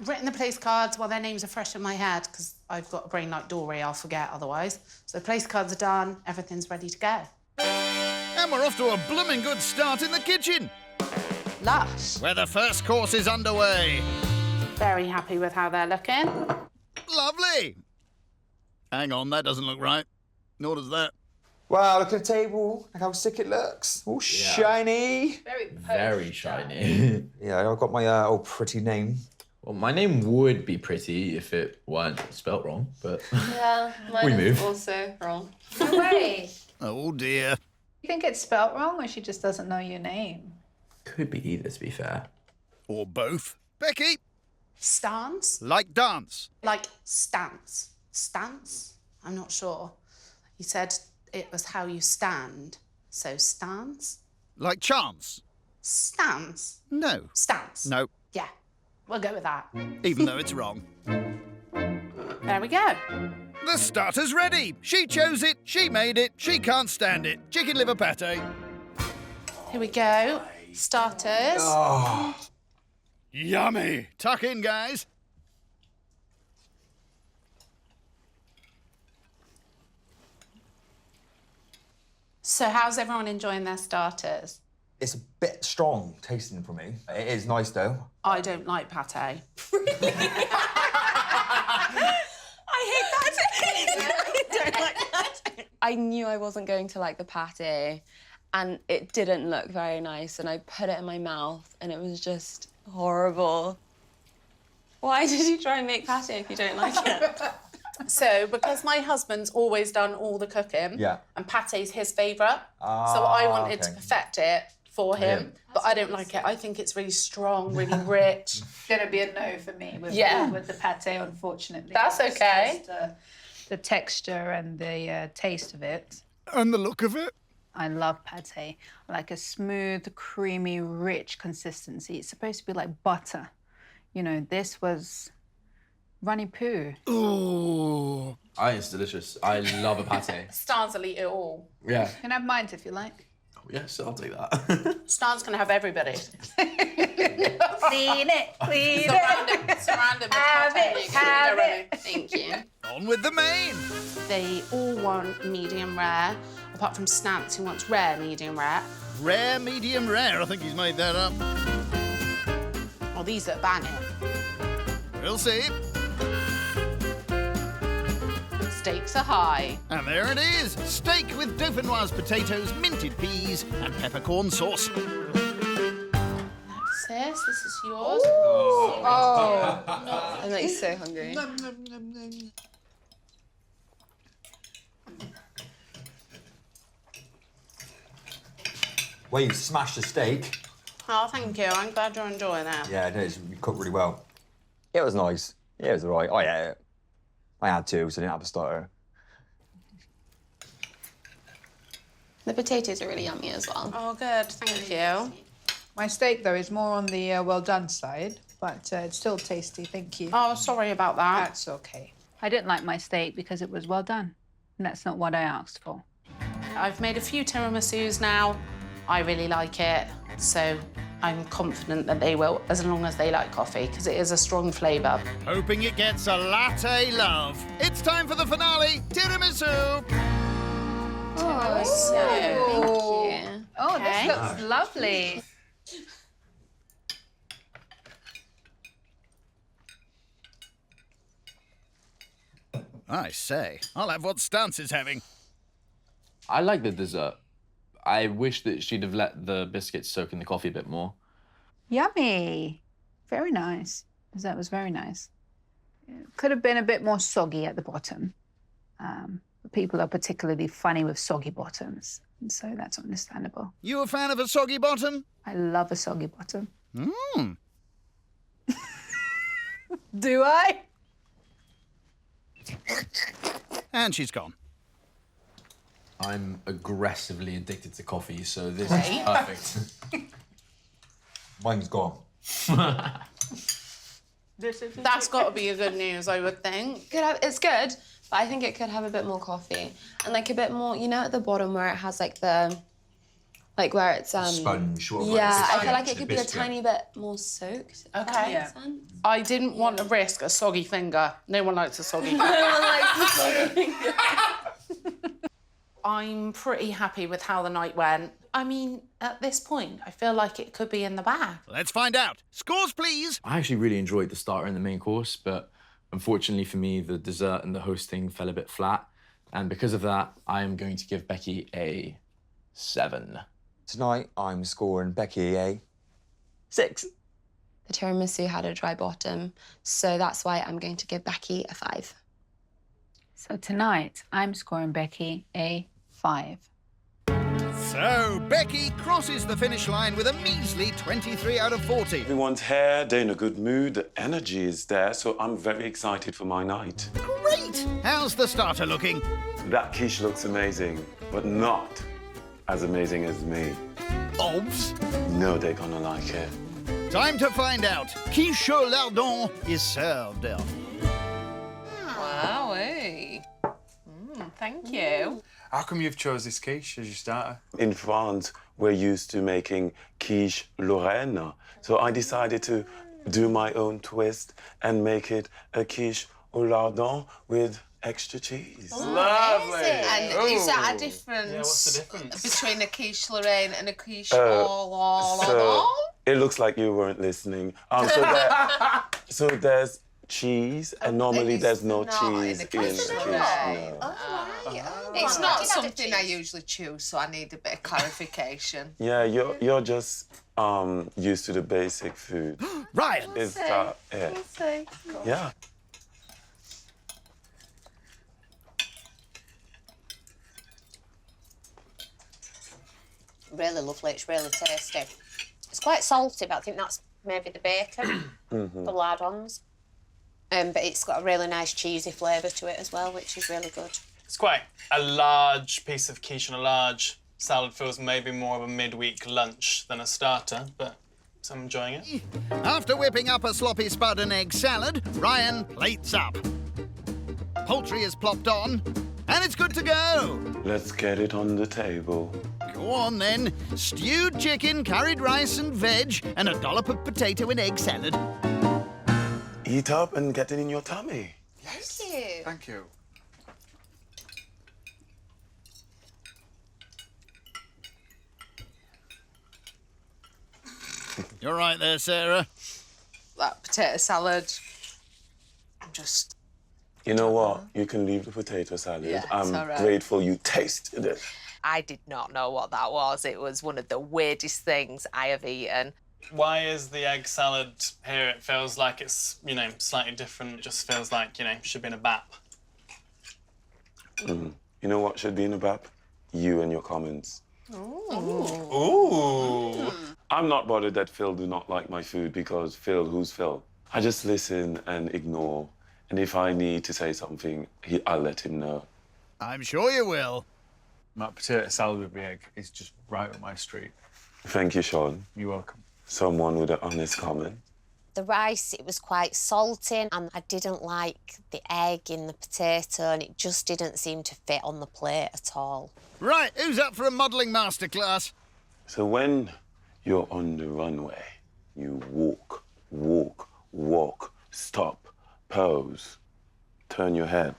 Written the place cards while their names are fresh in my head, because I've got a brain like Dory, I'll forget otherwise. So the place cards are done, everything's ready to go. And we're off to a blooming good start in the kitchen, Lush. where the first course is underway. Very happy with how they're looking. Lovely. Hang on, that doesn't look right. Nor does that. Wow, look at the table. Look how sick it looks. All shiny. Very shiny. Yeah, I've got my old pretty name. Well, my name would be pretty if it weren't spelt wrong, but Yeah, mine is also wrong. No way. Oh, dear. You think it's spelt wrong or she just doesn't know your name? could be either, to be fair. Or both. Becky? Stance? Like dance. Like stance. Stance? I'm not sure. You said it was how you stand. So stance? Like chance. Stance? No. Stance? No. Yeah, we'll go with that. Even though it's wrong. There we go. The starter's ready. She chose it, she made it, she can't stand it. Chicken liver pate. Here we go. Starters. Oh. Yummy. Tuck in, guys. So how's everyone enjoying their starters? It's a bit strong tasting for me. It is nice, though. I don't like pate. I hate pate. I don't like pate. I knew I wasn't going to like the pate, and it didn't look very nice, and I put it in my mouth, and it was just horrible. Why did you try and make pate if you don't like it? So, because my husband's always done all the cooking, Yeah. and pate's his favourite, so I wanted to okay. perfect it for him, Brilliant. but I don't like it. I think it's really strong, really rich. Gonna be a no for me with, Yeah. with the pate, unfortunately. That's It's okay. just, the texture and the taste of it. And the look of it. I love pate. I like a smooth, creamy, rich consistency. It's supposed to be like butter. You know, this was runny poo. Ooh. It's delicious. I love a pate. Stans will eat it all. Yeah. You can have mine if you like. Oh, yes, I'll take that. Stan's gonna have everybody. Clean it, clean Surround him with Have pate. it, You can have eat already. it. Thank you. On with the main. They all want medium rare, apart from Stance, who wants rare medium rare. Rare, medium rare. I think he's made that up. Well, these are banging. We'll see. Stakes are high. And there it is. Steak with dauphinoise potatoes, minted peas, and peppercorn sauce. Sis, this is yours. I'm like so hungry. Well, you smashed the steak. Oh, thank you. I'm glad you're enjoying it. Yeah, it is. You cooked really well. It was nice. Yeah, it was all right. Oh, yeah. I had to, so I didn't have a starter. The potatoes are really yummy as well. Oh, good. Thank you. My steak, though, is more on the well done side, but it's still tasty, thank you. Oh, sorry about that. That's okay. I didn't like my steak because it was well done, and that's not what I asked for. I've made a few tiramisus now. I really like it, so I'm confident that they will, as long as they like coffee, because it is a strong flavour. Hoping it gets a latte love. It's time for the finale. Tiramisu. Thank you. Oh, Okay. this looks lovely. I say, I'll have what Stance is having. I like the dessert. I wish that she'd have let the biscuits soak in the coffee a bit more. Yummy. Very nice. That was very nice. It could have been a bit more soggy at the bottom. People are particularly funny with soggy bottoms, and so that's understandable. You a fan of a soggy bottom? I love a soggy bottom. Mmm. Do I? And she's gone. I'm aggressively addicted to coffee, so this is perfect. Mine's gone. That's got to be a good news, I would think. It's good, but I think it could have a bit more coffee. And like a bit more, you know, at the bottom where it has like the Like where it's Sponge, sort of yeah, like I feel like it biscuit. could be a tiny bit more soaked. If Okay. that makes sense. I didn't want to risk a soggy finger. No one likes a soggy finger. No one likes the soggy. I'm pretty happy with how the night went. I mean, at this point, I feel like it could be in the bag. Let's find out. Scores, please. I actually really enjoyed the starter and the main course, but unfortunately for me, the dessert and the hosting fell a bit flat. And because of that, I am going to give Becky a 7. Tonight, I'm scoring Becky a 6. The tiramisu had a dry bottom, so that's why I'm going to give Becky a 5. So tonight, I'm scoring Becky a 5. So, Becky crosses the finish line with a measly 23 out of 40. Everyone's here, they're in a good mood, the energy is there, so I'm very excited for my night. Great! How's the starter looking? That quiche looks amazing, but not as amazing as me. Obs. No, they're gonna like it. Time to find out. Quiche au lardon is served. Wowee. Thank you. How come you've chose this quiche as your starter? In France, we're used to making quiche Lorraine, so I decided to do my own twist and make it a quiche au lardon with extra cheese. Lovely. And is that a difference, Yeah, what's the difference? between a quiche Lorraine and a quiche So it looks like you weren't listening. So there's cheese, and normally there's no cheese in quiche. No. It's not something I usually choose, so I need a bit of clarification. Yeah, you're just used to the basic food. Ryan. Is that it? Yeah. Really lovely, it's really tasty. It's quite salty, but I think that's maybe the bacon, the lardons. But it's got a really nice cheesy flavour to it as well, which is really good. It's quite a large piece of quiche and a large salad. Feels maybe more of a midweek lunch than a starter, but I'm enjoying it. After whipping up a sloppy spud and egg salad, Ryan plates up. Poultry is plopped on, and it's good to go. Let's get it on the table. Go on then. Stewed chicken, curried rice and veg, and a dollop of potato and egg salad. Eat up and get it in your tummy. Thank you. Thank you. You're right there, Sarah. That potato salad, I'm just... You know what? You can leave the potato salad. Yeah, it's I'm all right. grateful you tasted it. I did not know what that was. It was one of the weirdest things I have eaten. Why is the egg salad here? It feels like it's, slightly different. It just feels like, should be in a bap. You know what should be in a bap? You and your comments. Ooh. I'm not bothered that Phil do not like my food because Phil, who's Phil? I just listen and ignore. And if I need to say something, I'll let him know. I'm sure you will. That potato salad with the egg is just right up my street. Thank you, Sean. You're welcome. Someone with an honest comment. The rice, it was quite salty, and I didn't like the egg in the potato, and it just didn't seem to fit on the plate at all. Right, who's up for a modelling masterclass? So when you're on the runway, you walk, walk, walk, stop, pose, turn your head,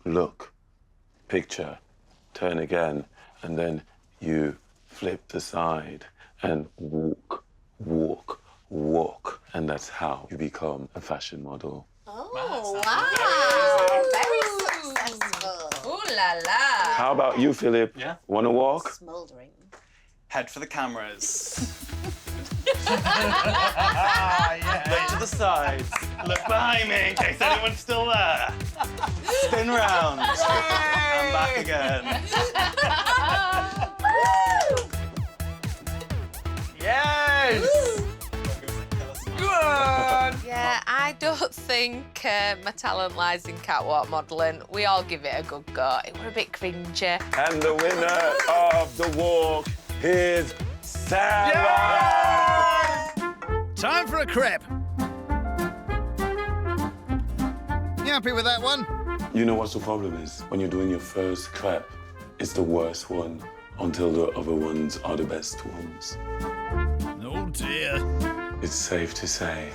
look, picture, turn again, and then you flip the side and walk, walk, walk. And that's how you become a fashion model. Oh, wow! Very successful. Ooh la la. How about you, Philip? Yeah. Wanna walk? Smouldering. Head for the cameras. Yeah. Look to the sides. Look behind me in case anyone's still there. Spin round. And back again. Yes! Good! Yeah, I don't think my talent lies in catwalk modelling. We all give it a good go. It were a bit cringy. And the winner of the walk is Sarah! Time for a crepe. You happy with that one? You know what the problem is? When you're doing your first crepe, it's the worst one until the other ones are the best ones. Oh dear. It's safe to say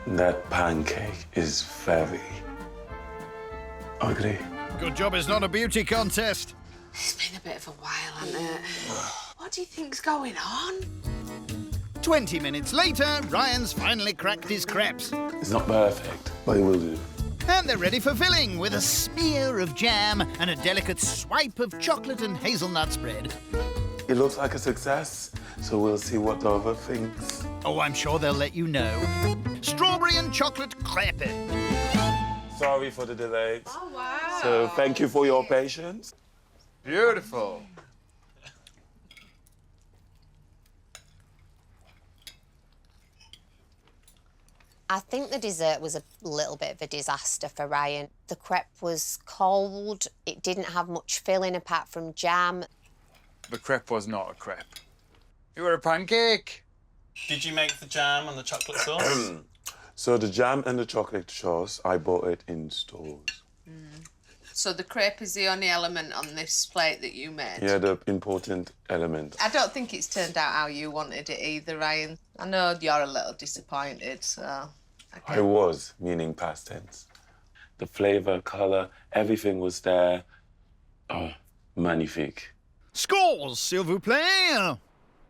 that pancake is very ugly. Good job it's not a beauty contest. It's been a bit of a while, hasn't it? What do you think's going on? 20 minutes later, Ryan's finally cracked his crepes. It's not perfect, but it will do. And they're ready for filling with a smear of jam and a delicate swipe of chocolate and hazelnut spread. It looks like a success, so we'll see what the other thinks. Oh, I'm sure they'll let you know. Strawberry and chocolate crepe. Sorry for the delay. Oh, wow. So thank you for your patience. Beautiful. I think the dessert was a little bit of a disaster for Ryan. The crepe was cold. It didn't have much filling apart from jam. The crepe was not a crepe. You were a pancake. Did you make the jam and the chocolate sauce? So the jam and the chocolate sauce, I bought it in stores. So the crepe is the only element on this plate that you made? Yeah, the important element. I don't think it's turned out how you wanted it either, Ryan. I know you're a little disappointed, so... I was, meaning past tense. The flavour, colour, everything was there. Oh, magnifique. Scores, s'il vous plaît.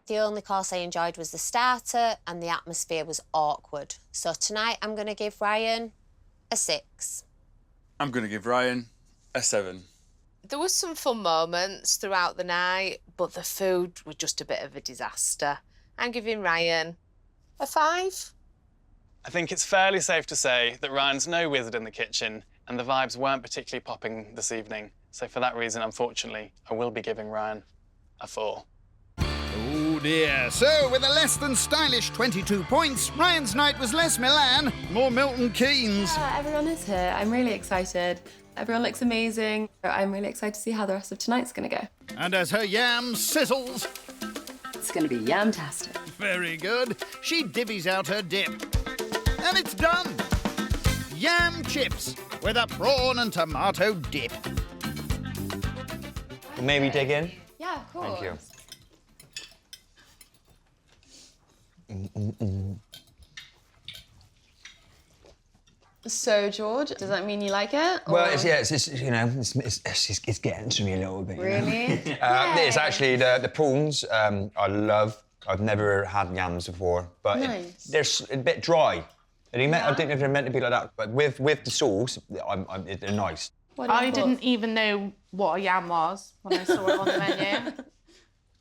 The only course I enjoyed was the starter, and the atmosphere was awkward. So tonight I'm going to give Ryan a 6. I'm going to give Ryan a 7. There was some fun moments throughout the night, but the food was just a bit of a disaster. I'm giving Ryan a 5. I think it's fairly safe to say that Ryan's no wizard in the kitchen, and the vibes weren't particularly popping this evening. So for that reason, unfortunately, I will be giving Ryan a 4. Oh dear. So, with a less than stylish 22 points, Ryan's night was less Milan, more Milton Keynes. Everyone is here. I'm really excited. Everyone looks amazing. I'm really excited to see how the rest of tonight's going to go. And as her yam sizzles... It's going to be yam-tastic. Very good. She divvies out her dip. And it's done. Yam chips with a prawn and tomato dip. Maybe dig in? Yeah, of course. Thank you. So, George, does that mean you like it? Well, or- it's you know, it's getting to me a little bit. You know? Really? It's actually the prawns. I love. I've never had yams before, but Nice. they're a bit dry. And I don't know if they're meant to be like that, but with the sauce, they're nice. What are your I didn't thoughts? even know what a yam was when I saw it on the menu.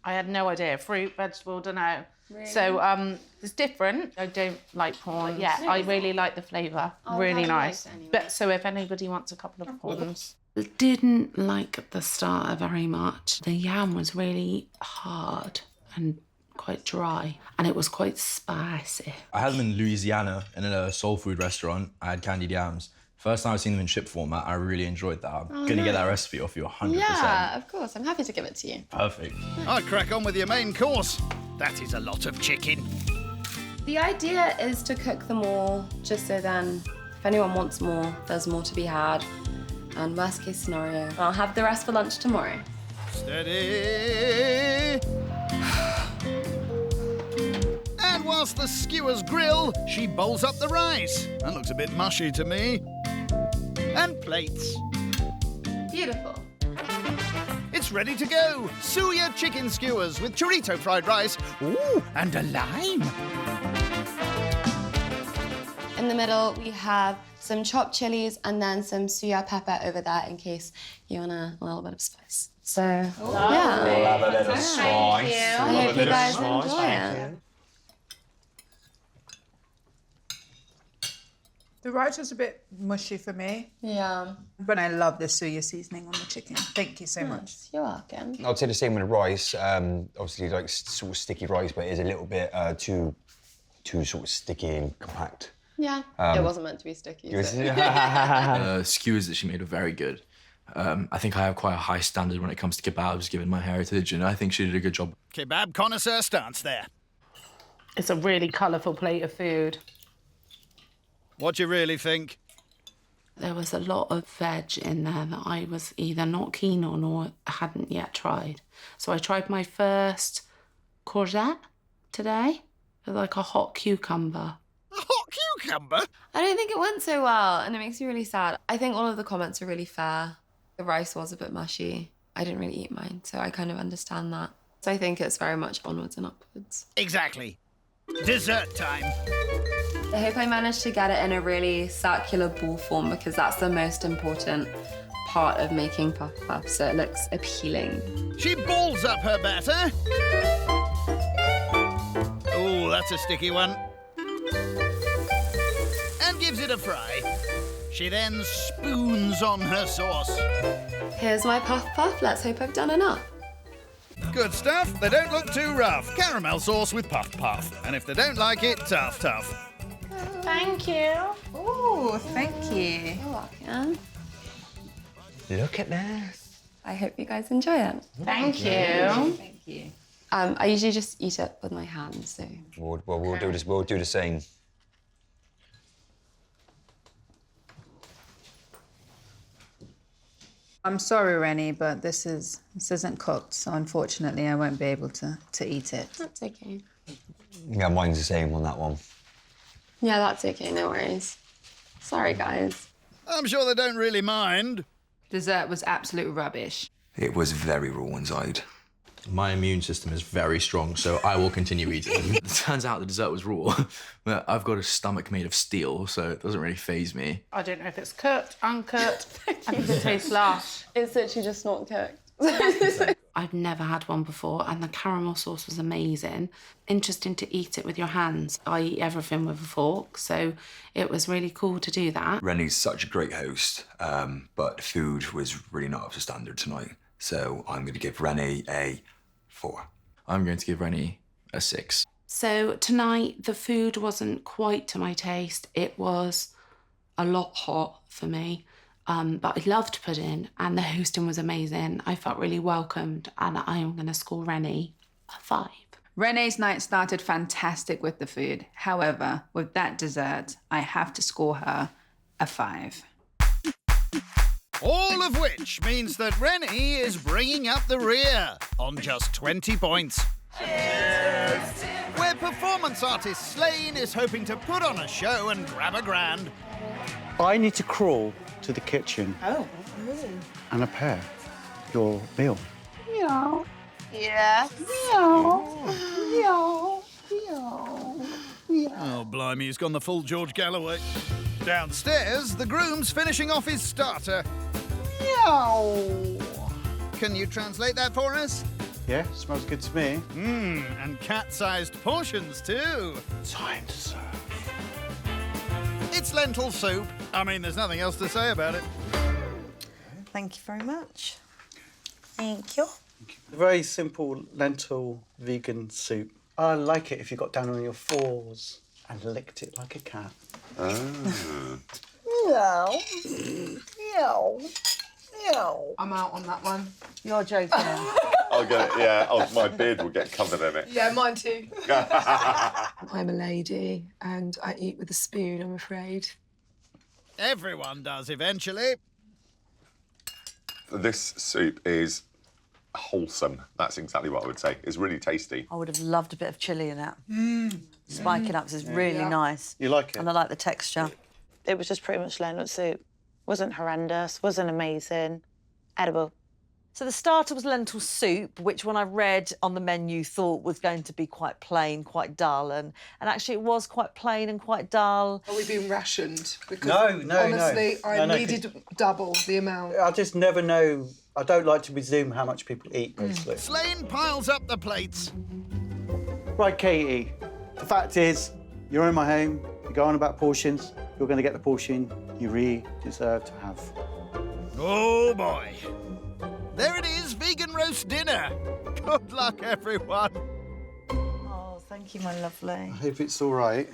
I had no idea. Fruit, vegetable, don't know. Really? So it's different. I don't like prawn. Yeah, I really like the flavour. Really how nice. nice anyway. But so if anybody wants a couple of prawns. Didn't like the starter very much. The yam was really hard and quite dry, and it was quite spicy. I had them in Louisiana in a soul food restaurant. I had candied yams. First time I've seen them in chip format, I really enjoyed that. I'm gonna get that recipe off you 100%. Yeah, of course. I'm happy to give it to you. Perfect. I'd crack on with your main course. That is a lot of chicken. The idea is to cook them all, just so then, if anyone wants more, there's more to be had. And worst case scenario, I'll have the rest for lunch tomorrow. Steady. And whilst the skewers grill, she bowls up the rice. That looks a bit mushy to me. And plates. Beautiful. It's ready to go. Suya chicken skewers with chorizo fried rice. Ooh, and a lime. In the middle, we have some chopped chilies and then some suya pepper over there in case you want a little bit of spice. So, yeah. We'll have a little spice. I hope you guys enjoy it. The rice was a bit mushy for me, Yeah. but I love the suya seasoning on the chicken. Thank you so much. You're welcome. I'd say the same with the rice. Obviously, like sort of sticky rice, but it is a little bit too sort of sticky and compact. Yeah. It wasn't meant to be sticky. So. Skewers that she made were very good. I think I have quite a high standard when it comes to kebabs, given my heritage, and I think she did a good job. Kebab connoisseur stance there. It's a really colourful plate of food. What do you really think? There was a lot of veg in there that I was either not keen on or hadn't yet tried. So I tried my first courgette today, like a hot cucumber. A hot cucumber? I don't think it went so well, and it makes me really sad. I think all of the comments are really fair. The rice was a bit mushy. I didn't really eat mine, so I kind of understand that. So I think it's very much onwards and upwards. Exactly. Dessert time. I hope I managed to get it in a really circular ball form because that's the most important part of making puff puffs, so it looks appealing. She balls up her batter. Oh, that's a sticky one. And gives it a fry. She then spoons on her sauce. Here's my puff puff. Let's hope I've done enough. Good stuff. They don't look too rough. Caramel sauce with puff puff. And if they don't like it, tough tough. Thank you. Oh, thank you. You're welcome. Look at this. I hope you guys enjoy it. Thank you. Thank you. I usually just eat it with my hands, so. We'll do this. We'll do the same. I'm sorry, Rennie, but this isn't cooked, so unfortunately I won't be able to eat it. That's okay. Yeah, mine's the same on that one. Yeah, that's okay, no worries. Sorry, guys. I'm sure they don't really mind. Dessert was absolute rubbish. It was very raw inside. My immune system is very strong, so I will continue eating. It turns out the dessert was raw, but I've got a stomach made of steel, so it doesn't really faze me. I don't know if it's cooked, uncooked. I think it tastes lush. It's literally just not cooked. I've never had one before, and the caramel sauce was amazing. Interesting to eat it with your hands. I eat everything with a fork, so it was really cool to do that. Rennie's such a great host, but the food was really not up to standard tonight. So I'm going to give Rennie a 4. I'm going to give Rennie a 6. So tonight, the food wasn't quite to my taste. It was a lot hot for me, but I loved pudding, and the hosting was amazing. I felt really welcomed, and I am going to score Rennie a 5. Renee's night started fantastic with the food. However, with that dessert, I have to score her a 5. All of which means that Rennie is bringing up the rear on just 20 points. Cheers! Where performance artist Slane is hoping to put on a show and grab a grand. I need to crawl to the kitchen. Oh. And prepare your meal. Meow. Yeah. Meow. Meow. Meow. Oh, blimey, he's gone the full George Galloway. Downstairs, the groom's finishing off his starter. Meow. Can you translate that for us? Yeah, smells good to me. And cat-sized portions, too. Time to serve. It's lentil soup. I mean, there's nothing else to say about it. Thank you very much. Thank you. Very simple lentil vegan soup. I like it if you got down on your 4s and licked it like a cat. Meow. Meow. Meow. I'm out on that one. You're joking. I'll get it, yeah. Oh, my beard will get covered in it. Yeah, mine too. I'm a lady and I eat with a spoon, I'm afraid. Everyone does eventually. This soup is wholesome. That's exactly what I would say. It's really tasty. I would have loved a bit of chilli in it. Spiking up is really nice. You like it? And I like the texture. It was just pretty much lentil soup. Wasn't horrendous, wasn't amazing. Edible. So the starter was lentil soup, which when I read on the menu thought was going to be quite plain, quite dull, and actually it was quite plain and quite dull. Are we being rationed? Because No, honestly, no. I No, needed double the amount. I just never know. I don't like to presume how much people eat, basically. Slane piles up the plates. Right, Katie. The fact is, you're in my home, you go on about portions, you're going to get the portion you really deserve to have. Oh, boy. There it is, vegan roast dinner. Good luck, everyone. Oh, thank you, my lovely. I hope it's all right.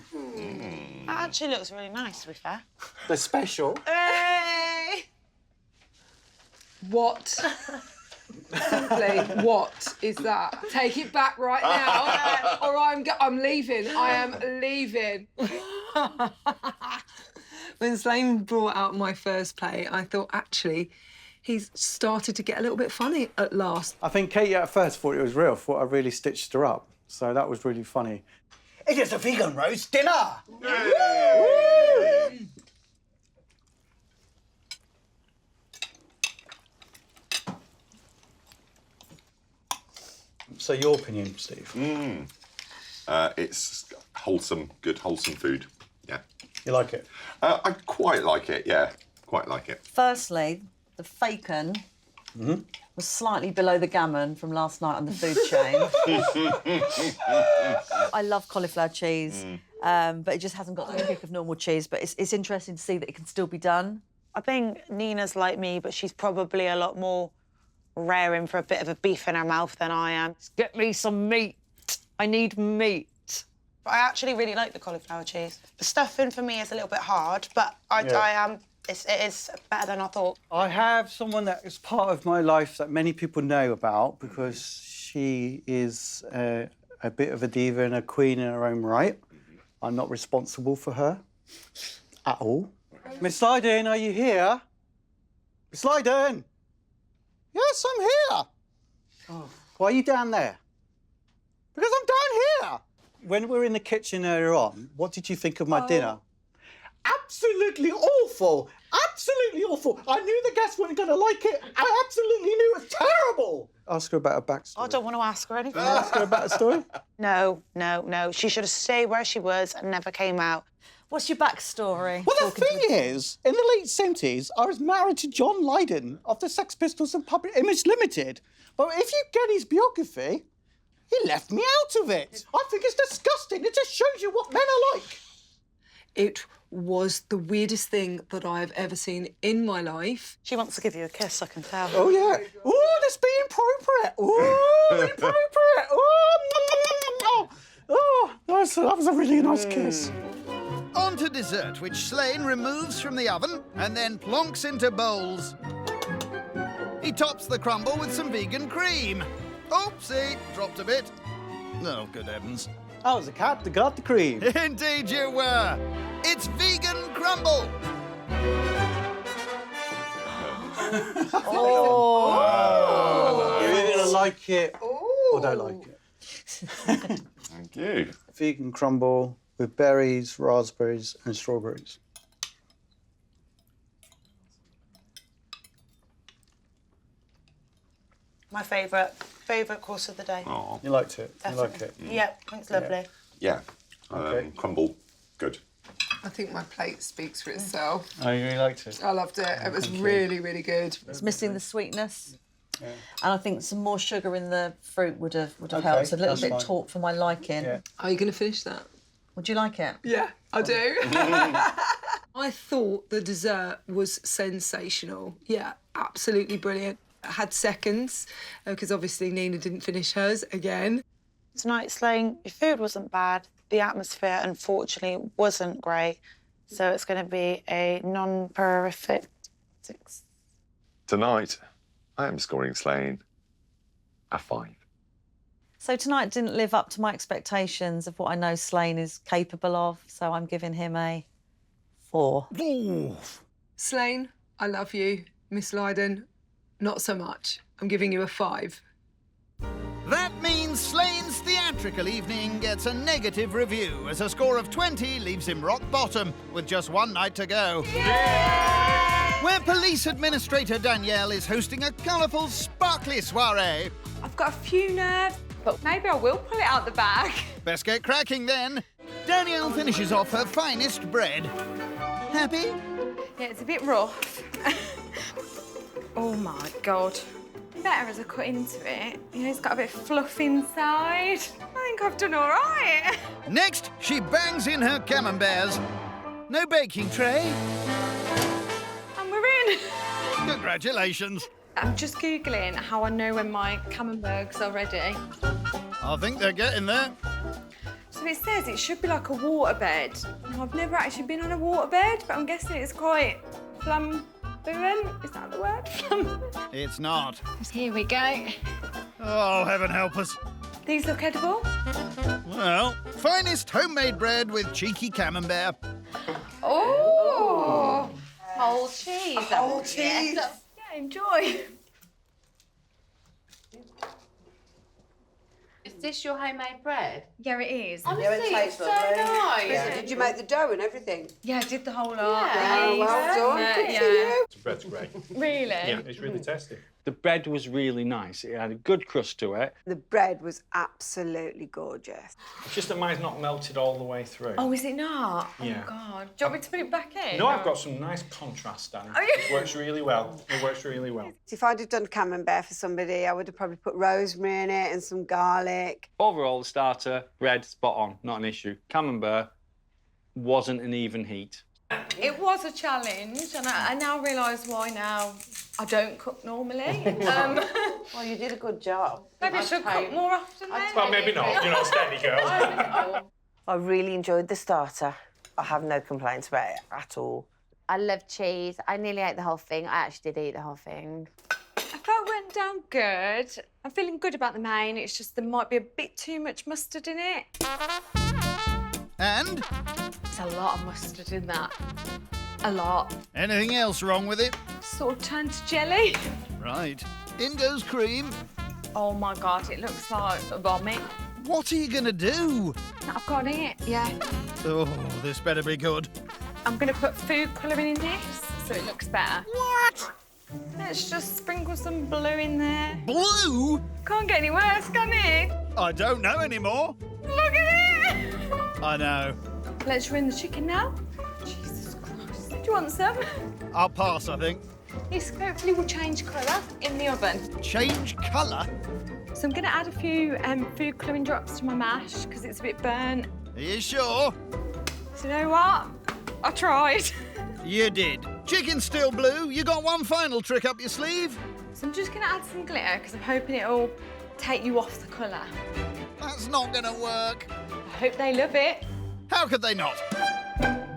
That actually looks really nice, to be fair. They're special. Hey! What? Simply, what is that? Take it back right now, or I'm leaving. I am leaving. When Slane brought out my first plate, I thought, actually, he's started to get a little bit funny at last. I think Katie at first thought it was real, thought I really stitched her up. So that was really funny. It is a vegan roast dinner! So your opinion, Steve? It's wholesome, good, wholesome food. Yeah. You like it? I quite like it, yeah. Quite like it. Firstly, the bacon was slightly below the gammon from last night on the food chain. I love cauliflower cheese, but it just hasn't got the kick of normal cheese. But it's interesting to see that it can still be done. I think Nina's like me, but she's probably a lot more raring for a bit of a beef in her mouth than I am. Get me some meat. I need meat. But I actually really like the cauliflower cheese. The stuffing for me is a little bit hard, but it is better than I thought. I have someone that is part of my life that many people know about because she is a bit of a diva and a queen in her own right. I'm not responsible for her at all. Miss Lydon, are you here? Miss Lydon! Yes, I'm here. Oh. Why are you down there? Because I'm down here. When we were in the kitchen earlier on, what did you think of my dinner? Absolutely awful. Absolutely awful. I knew the guests weren't going to like it. I absolutely knew it was terrible. Ask her about her backstory. I don't want to ask her anything. Ask her about her story? No. She should have stayed where she was and never came out. What's your backstory? Well, the thing is, in the late 70s, I was married to John Lydon of the Sex Pistols and Public Image Limited. But if you get his biography, he left me out of it. I think it's disgusting. It just shows you what men are like. It was the weirdest thing that I've ever seen in my life. She wants to give you a kiss, I can tell. Oh, yeah. Oh, that's being inappropriate. Oh, inappropriate. Oh, that was a really nice kiss. On to dessert, which Slane removes from the oven and then plonks into bowls. He tops the crumble with some vegan cream. Oopsie, dropped a bit. Oh, good heavens. I was a cat that got the cream. Indeed you were. It's vegan crumble. Oh. You're either going to like it or don't like it. Thank you. Vegan crumble with berries, raspberries and strawberries. My favourite course of the day. Oh. You liked it? Definitely. You like it? Yeah, it's lovely. Yeah. Okay. Crumble, good. I think my plate speaks for itself. Oh, you really liked it? I loved it. It was really, really good. It's missing the sweetness. Yeah. And I think some more sugar in the fruit would have Okay, helped. A little that's bit fine. taut for my liking. Yeah. Are you going to finish that? Would you like it? Yeah, I do. I thought the dessert was sensational. Yeah, absolutely brilliant. I had seconds, because obviously Nina didn't finish hers again. Tonight, Slane, your food wasn't bad. The atmosphere, unfortunately, wasn't great. So it's going to be a non-perfect 6. Tonight, I am scoring Slane a 5. So tonight didn't live up to my expectations of what I know Slane is capable of, so I'm giving him a 4. Slane, I love you. Miss Lydon, not so much. I'm giving you a 5. That means Slane's theatrical evening gets a negative review, as a score of 20 leaves him rock bottom with just one night to go. Where Police Administrator Danielle is hosting a colourful, sparkly soiree. I've got a few nerves, but maybe I will pull it out the bag. Best get cracking then. Danielle finishes off her finest bread. Happy? Yeah, it's a bit rough. Oh my God. Better as I cut into it. You know, it's got a bit of fluff inside. I think I've done all right. Next, she bangs in her camemberts. No baking tray. And we're in. Congratulations. I'm just Googling how I know when my camemberts are ready. I think they're getting there. So it says it should be like a waterbed. Now, I've never actually been on a waterbed, but I'm guessing it's quite flamboyant. Is that the word? It's not. Here we go. Oh, heaven help us. These look edible. Well, finest homemade bread with cheeky camembert. Oh! whole cheese. Yeah, enjoy. Is this your homemade bread? Yeah, it is. Honestly, Yeah, it tastes it's so lovely. nice. Yeah. Did you make the dough and everything? Yeah, I did the whole lot. Yeah. Oh, well done. Good for you. The bread's great. Really? Yeah, it's really tasty. The bread was really nice. It had a good crust to it. The bread was absolutely gorgeous. It's just that mine's not melted all the way through. Oh, is it not? Yeah. Oh, God. Do you want me to put it back in? No, I've got some nice contrast, Danny. Oh, yeah. It works really well. It works really well. If I'd have done camembert for somebody, I would have probably put rosemary in it and some garlic. Overall, the starter, bread, spot on, not an issue. Camembert wasn't an even heat. It was a challenge, and I now realise why now I don't cook normally. Well, you did a good job. Maybe I should cook more often then. Well, maybe not. You're not a steady girl. I really enjoyed the starter. I have no complaints about it at all. I love cheese. I nearly ate the whole thing. I actually did eat the whole thing. I thought it went down good. I'm feeling good about the main. It's just there might be a bit too much mustard in it. And? There's a lot of mustard in that. A lot. Anything else wrong with it? Sort of turned to jelly. Right. In goes cream. Oh my God, it looks like a vomit. What are you going to do? I've got it, yeah. Oh, this better be good. I'm going to put food colouring in this so it looks better. What? Let's just sprinkle some blue in there. Blue? Can't get any worse, can it? I don't know anymore. Look at it! I know. Let's rinse the chicken now. Jesus Christ. Do you want some? I'll pass, I think. This hopefully will change colour in the oven. Change colour? So I'm going to add a few food colouring drops to my mash because it's a bit burnt. Are you sure? So you know what? I tried. You did. Chicken's still blue. You got one final trick up your sleeve? So I'm just going to add some glitter because I'm hoping it'll take you off the colour. That's not going to work. I hope they love it. How could they not?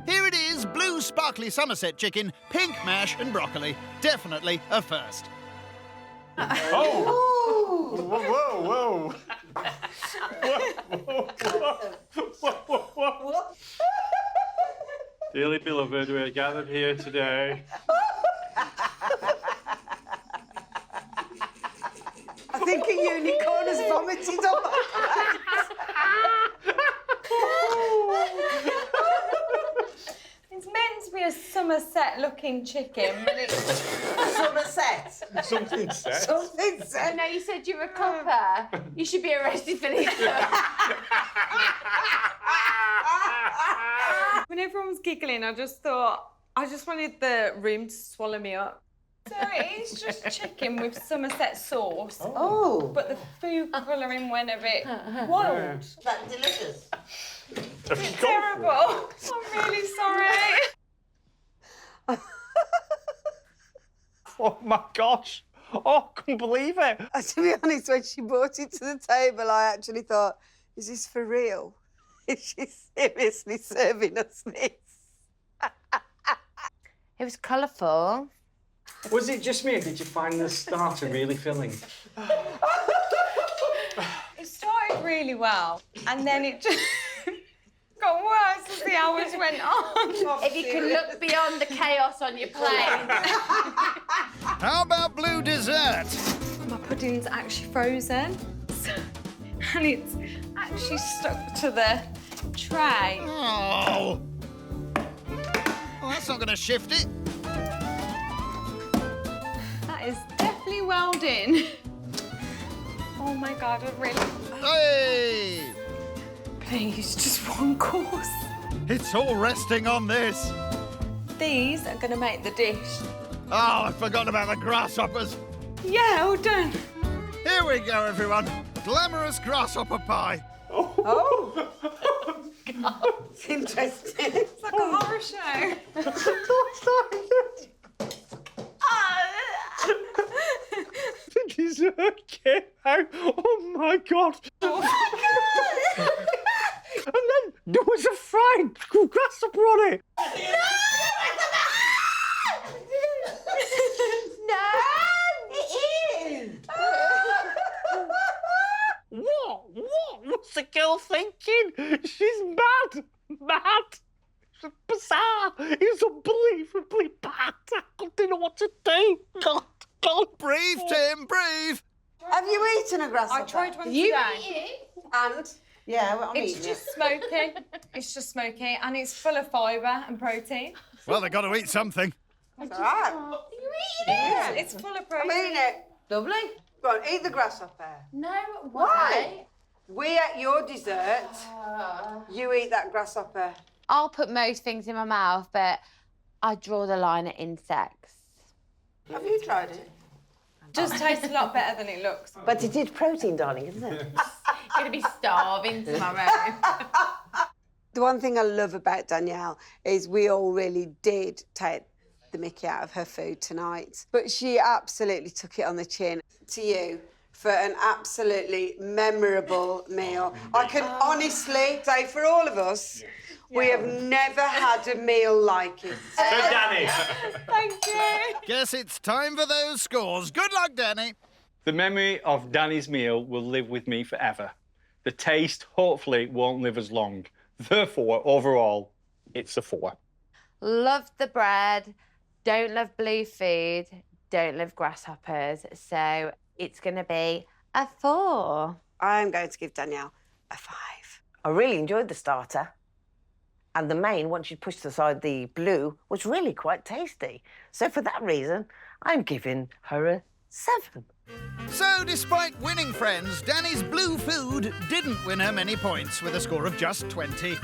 Here it is, blue sparkly Somerset chicken, pink mash and broccoli. Definitely a first. Oh! Whoa, whoa, whoa. Dearly beloved, we are gathered here today. I think a unicorn has vomited on my It's meant to be a Somerset-looking chicken, but it's... Somerset. Something set. Something I said. know you said you're a copper. You should be arrested for this. When everyone was giggling, I just thought, I just wanted the room to swallow me up. So it's just chicken with Somerset sauce. Oh. But the food colouring went a bit wild. That's delicious. It's terrible. I'm really sorry. Oh my gosh! Oh, I couldn't believe it. To be honest, when she brought it to the table, I actually thought, is this for real? Is she seriously serving us this? It was colourful. Was it just me, or did you find the starter really filling? It started really well, and then it just got worse as the hours went on. If you can look beyond the chaos on your plate. How about blue dessert? My pudding's actually frozen, and it's actually stuck to the tray. Oh. Well, that's not going to shift it. That is definitely welding. Oh my God, I really... Hey! Please, just one course. It's all resting on this. These are going to make the dish. Oh, I forgot about the grasshoppers. Yeah, all done. Here we go, everyone. Glamorous grasshopper pie. Oh. It's interesting. It's like a horror show. The dessert came out. Oh my god! And then there was a fried grasshopper on it. No, it is. What? What's the girl thinking? She's mad. Mad. It's bizarre. It is unbelievably bad. I don't know what to do. God. Breathe, Tim, breathe. Have you eaten a grasshopper? I tried one You today. And? Yeah, well, I'm It's eating just it. smoky. It's just smoky, and it's full of fibre and protein. Well, they've got to eat something. It's all right. Are you eating it? It's full of protein. I'm eating it. Lovely. Go on, eat the grasshopper. No way. Why? We ate your dessert. You eat that grasshopper. I'll put most things in my mouth, but I draw the line at insects. Have you tried it? Just tastes a lot better than it looks. But it is protein, darling, isn't it? Gonna be starving tomorrow. The one thing I love about Danielle is we all really did take the mickey out of her food tonight, but she absolutely took it on the chin. To you, for an absolutely memorable meal. I can honestly say for all of us, we have never had a meal like it. Danny. Thank you. Guess it's time for those scores. Good luck, Danny. The memory of Danny's meal will live with me forever. The taste, hopefully, won't live as long. Therefore, overall, it's a 4. Love the bread, don't love blue food, don't love grasshoppers, so it's going to be a 4. I'm going to give Danielle a 5. I really enjoyed the starter. And the main, once you pushed aside the blue, was really quite tasty. So for that reason, I'm giving her a 7. So, despite winning friends, Danny's blue food didn't win her many points with a score of just 20.